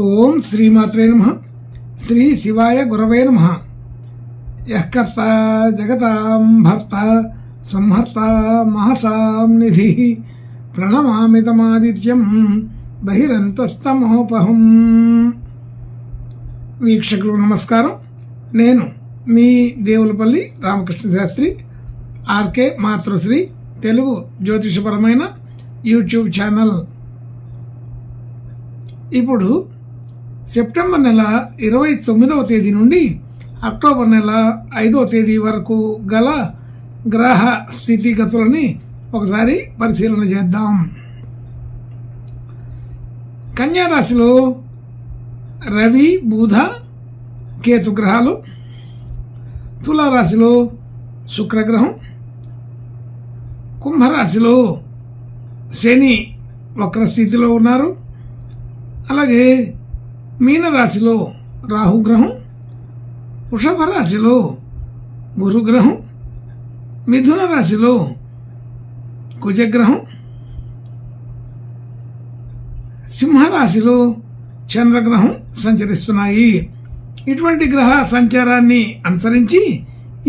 ఓం శ్రీమాత్రే నమః. శ్రీ శివాయ గురవే నమః. యఃకర్త జగతాం భర్త సంహర్త మహసాం నిధి ప్రణమామితమాదిత్యం బహిరంతస్తమోపహం. వీక్షకులు నమస్కారం. నేను మీ దేవులపల్లి రామకృష్ణ శాస్త్రి, ఆర్కే మాతృశ్రీ తెలుగు జ్యోతిషపరమైన యూట్యూబ్ ఛానల్. ఇప్పుడు సెప్టెంబర్ నెల 29వ తేదీ నుండి అక్టోబర్ నెల 5వ తేదీ వరకు గల గ్రహ స్థితిగతులని ఒకసారి పరిశీలన చేద్దాం. కన్యా రాశిలో రవి, బుధ, కేతు గ్రహాలు. తులారాశిలో శుక్రగ్రహం. కుంభరాశిలో శని వక్రస్థితిలో ఉన్నారు. అలాగే మీనరాశిలో రాహుగ్రహం. వృషభ రాశిలో గురుగ్రహం. మిథున రాశిలో కుజగ్రహం. సింహరాశిలో చంద్రగ్రహం సంచరిస్తున్నాయి. ఇటువంటి గ్రహ సంచారాన్ని అనుసరించి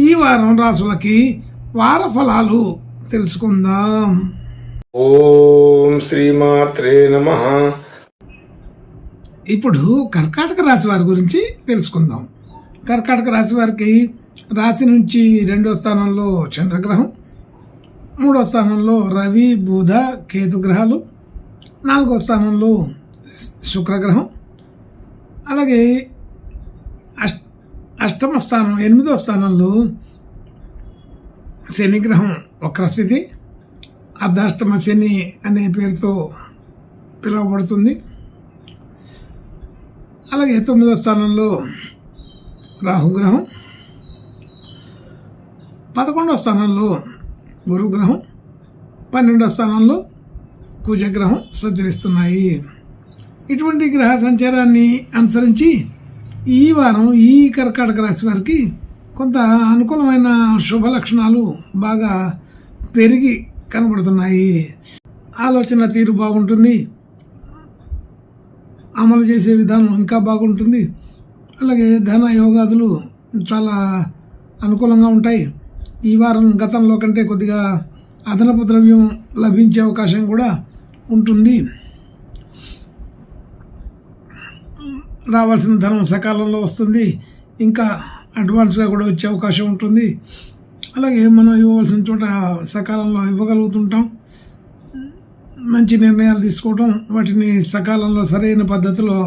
ఈ వారం రాశులకి వార ఫలాలు తెలుసుకుందాం. ఓం శ్రీమాత్రే నమః. ఇప్పుడు కర్కాటక రాశి వారి గురించి తెలుసుకుందాం. కర్కాటక రాశి వారికి రాశి నుంచి 2వ స్థానంలో చంద్రగ్రహం, 3వ స్థానంలో రవి, బుధ, కేతు గ్రహాలు, 4వ స్థానంలో శుక్రగ్రహం. అలాగే అష్టమ స్థానం 8వ స్థానంలో శనిగ్రహం వక్రస్థితి, అర్ధాష్టమ శని అనే పేరుతో పిలువబడుతుంది. అలాగే 9వ స్థానంలో రాహుగ్రహం, 11వ స్థానంలో గురుగ్రహం, 12వ స్థానంలో కుజగ్రహం సంచరిస్తున్నాయి. ఇటువంటి గ్రహ సంచారాన్ని అనుసరించి ఈ వారం ఈ కర్కాటక రాశి వారికి కొంత అనుకూలమైన శుభ లక్షణాలు బాగా పెరిగి కనబడుతున్నాయి. ఆలోచన తీరు బాగుంటుంది, అమలు చేసే విధానం ఇంకా బాగుంటుంది. అలాగే ధన యోగాదులు చాలా అనుకూలంగా ఉంటాయి. ఈ వారం గతంలో కంటే కొద్దిగా అదనపు ద్రవ్యం లభించే అవకాశం కూడా ఉంటుంది. రావాల్సిన ధనం సకాలంలో వస్తుంది. ఇంకా అడ్వాన్స్గా కూడా వచ్చే అవకాశం ఉంటుంది. అలాగే మనం ఇవ్వవలసిన చోట సకాలంలో ఇవ్వగలుగుతుంటాం. మంచి నిర్ణయాలు తీసుకోవడం, వాటిని సకాలంలో సరైన పద్ధతిలో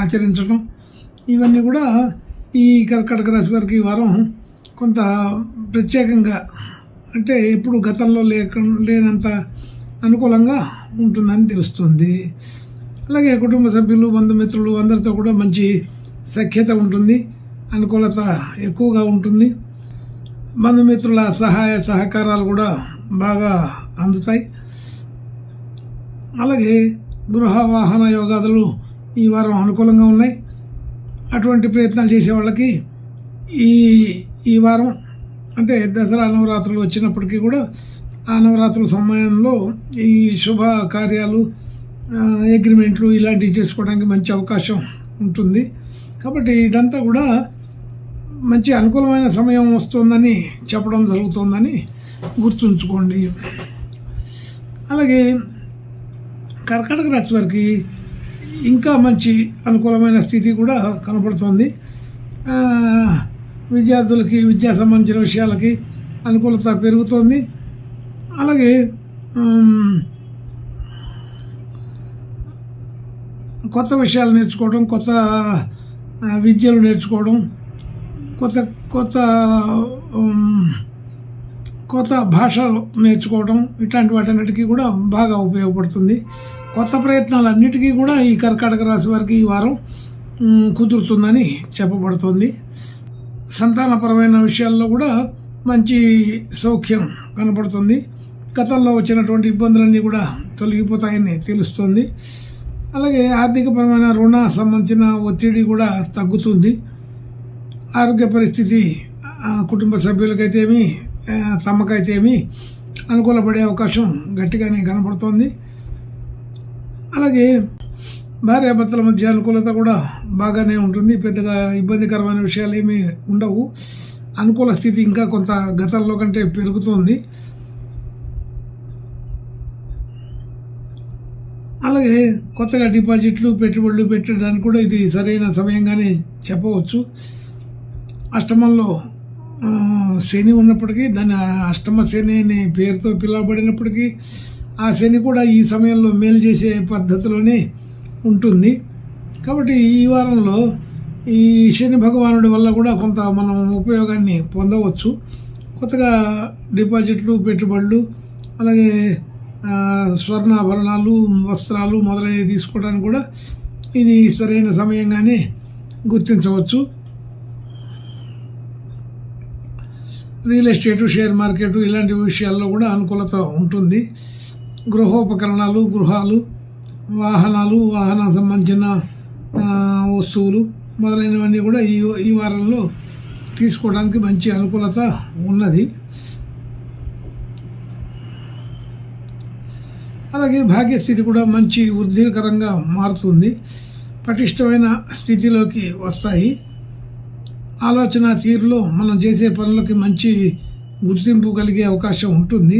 ఆచరించడం, ఇవన్నీ కూడా ఈ కర్కాటక రాశి వారికి ఈ వారం కొంత ప్రత్యేకంగా, అంటే ఎప్పుడు గతంలో లేనంత అనుకూలంగా ఉంటుందని తెలుస్తుంది. అలాగే కుటుంబ సభ్యులు, బంధుమిత్రులు అందరితో కూడా మంచి సఖ్యత ఉంటుంది, అనుకూలత ఎక్కువగా ఉంటుంది. బంధుమిత్రుల సహాయ సహకారాలు కూడా బాగా అందుతాయి. అలాగే గృహ వాహన యోగాదులు ఈ వారం అనుకూలంగా ఉన్నాయి. అటువంటి ప్రయత్నాలు చేసే వాళ్ళకి ఈ వారం, అంటే దసరా నవరాత్రులు వచ్చినప్పటికీ కూడా ఆ నవరాత్రుల సమయంలో ఈ శుభ కార్యాలు, అగ్రిమెంట్లు ఇలాంటివి చేసుకోవడానికి మంచి అవకాశం ఉంటుంది. కాబట్టి ఇదంతా కూడా మంచి అనుకూలమైన సమయం వస్తుందని చెప్పడం జరుగుతుందని గుర్తుంచుకోండి. అలాగే కర్కాటక రాశి వారికి ఇంకా మంచి అనుకూలమైన స్థితి కూడా కనపడుతుంది. విద్యార్థులకి విద్యా సంబంధించిన విషయాలకి అనుకూలత పెరుగుతోంది. అలాగే కొత్త విషయాలు నేర్చుకోవడం, కొత్త విద్యలు నేర్చుకోవడం, కొత్త కొత్త కొత్త భాషలు నేర్చుకోవడం, ఇట్లాంటి వాటన్నిటికీ కూడా బాగా ఉపయోగపడుతుంది. కొత్త ప్రయత్నాలన్నిటికీ కూడా ఈ కర్కాటక రాశి వారికి ఈ వారం కుదురుతుందని చెప్పబడుతుంది. సంతానపరమైన విషయాల్లో కూడా మంచి సౌఖ్యం కనపడుతుంది. గతంలో వచ్చినటువంటి ఇబ్బందులన్నీ కూడా తొలగిపోతాయని తెలుస్తుంది. అలాగే ఆర్థికపరమైన రుణ సంబంధించిన ఒత్తిడి కూడా తగ్గుతుంది. ఆరోగ్య పరిస్థితి కుటుంబ సభ్యులకైతేమి, తమకైతేమి అనుకూలపడే అవకాశం గట్టిగానే కనపడుతోంది. అలాగే భార్యాభర్తల మధ్య అనుకూలత కూడా బాగానే ఉంటుంది. పెద్దగా ఇబ్బందికరమైన విషయాలు ఏమీ ఉండవు. అనుకూల స్థితి ఇంకా కొంత గతంలో కంటే పెరుగుతుంది. అలాగే కొత్తగా డిపాజిట్లు పెట్టుబడులు పెట్టడానికి కూడా ఇది సరైన సమయంగానే చెప్పవచ్చు. అష్టమంలో శని ఉన్నప్పటికీ, దాని అష్టమ శని అనే పేరుతో పిలువబడినప్పటికీ ఆ శని కూడా ఈ సమయంలో మేలు చేసే పద్ధతిలోనే ఉంటుంది. కాబట్టి ఈ వారంలో ఈ శని భగవానుడి వల్ల కూడా కొంత మనం ఉపయోగాన్ని పొందవచ్చు. కొత్తగా డిపాజిట్లు పెట్టుబడులు, అలాగే స్వర్ణాభరణాలు, వస్త్రాలు మొదలైనవి తీసుకోవడానికి కూడా ఇది సరైన సమయంగానే గుర్తించవచ్చు. రియల్ ఎస్టేటు, షేర్ మార్కెట్ ఇలాంటి విషయాల్లో కూడా అనుకూలత ఉంటుంది. గృహోపకరణాలు, గృహాలు, వాహనాలు, వాహన సంబంధించిన వస్తువులు మొదలైనవన్నీ కూడా ఈ వారంలో తీసుకోవడానికి మంచి అనుకూలత ఉన్నది. అలాగే భాగ్యస్థితి కూడా మంచి వృద్ధికరంగా మారుతుంది. పటిష్టమైన స్థితిలోకి వస్తాయి. ఆలోచన తీరులో మనం చేసే పనులకి మంచి గుర్తింపు కలిగే అవకాశం ఉంటుంది.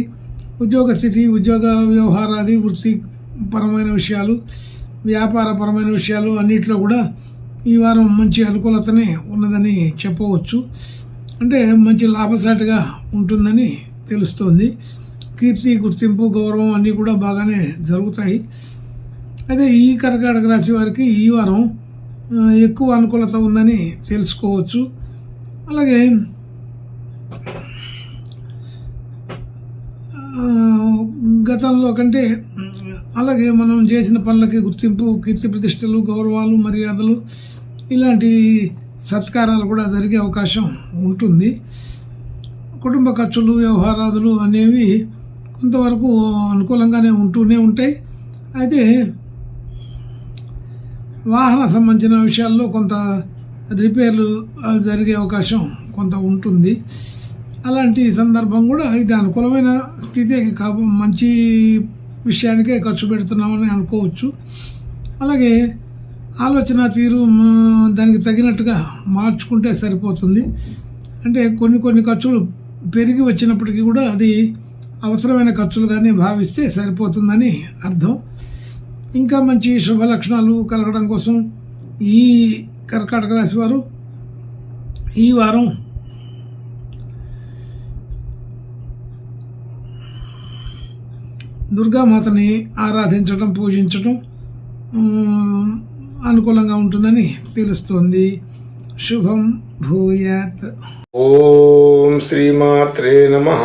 ఉద్యోగ స్థితి, ఉద్యోగ వ్యవహారాది, వృత్తిపరమైన విషయాలు, వ్యాపారపరమైన విషయాలు అన్నిట్లో కూడా ఈ వారం మంచి అనుకూలతనే ఉన్నదని చెప్పవచ్చు. అంటే మంచి లాభసాటిగా ఉంటుందని తెలుస్తోంది. కీర్తి, గుర్తింపు, గౌరవం అన్నీ కూడా బాగానే జరుగుతాయి. అదే ఈ కర్కాటక రాశి వారికి ఈ వారం ఎక్కువ అనుకూలత ఉందని తెలుసుకోవచ్చు. అలాగే గతంలో కంటే అలాగే మనం చేసిన పనులకి గుర్తింపు, కీర్తి ప్రతిష్టలు, గౌరవాలు, మర్యాదలు ఇలాంటి సత్కారాలు కూడా జరిగే అవకాశం ఉంటుంది. కుటుంబ ఖర్చులు, వ్యవహారాదులు అనేవి కొంతవరకు అనుకూలంగానే ఉంటూనే ఉంటాయి. అయితే వాహన సంబంధించిన విషయాల్లో కొంత రిపేర్లు జరిగే అవకాశం కొంత ఉంటుంది. అలాంటి సందర్భం కూడా ఇది అనుకూలమైన స్థితి, మంచి విషయానికే ఖర్చు పెడుతున్నామని అనుకోవచ్చు. అలాగే ఆలోచన తీరు దానికి తగినట్టుగా మార్చుకుంటే సరిపోతుంది. అంటే కొన్ని ఖర్చులు పెరిగి వచ్చినప్పటికీ కూడా అది అవసరమైన ఖర్చులుగానే భావిస్తే సరిపోతుందని అర్థం. ఇంకా మంచి శుభ లక్షణాలు కలగడం కోసం ఈ కర్కాటక రాశి వారు ఈ వారం దుర్గామాతని ఆరాధించడం, పూజించడం అనుకూలంగా ఉంటుందని తెలుస్తోంది. శుభం భూయాత్. ఓం శ్రీమాత్రే నమః.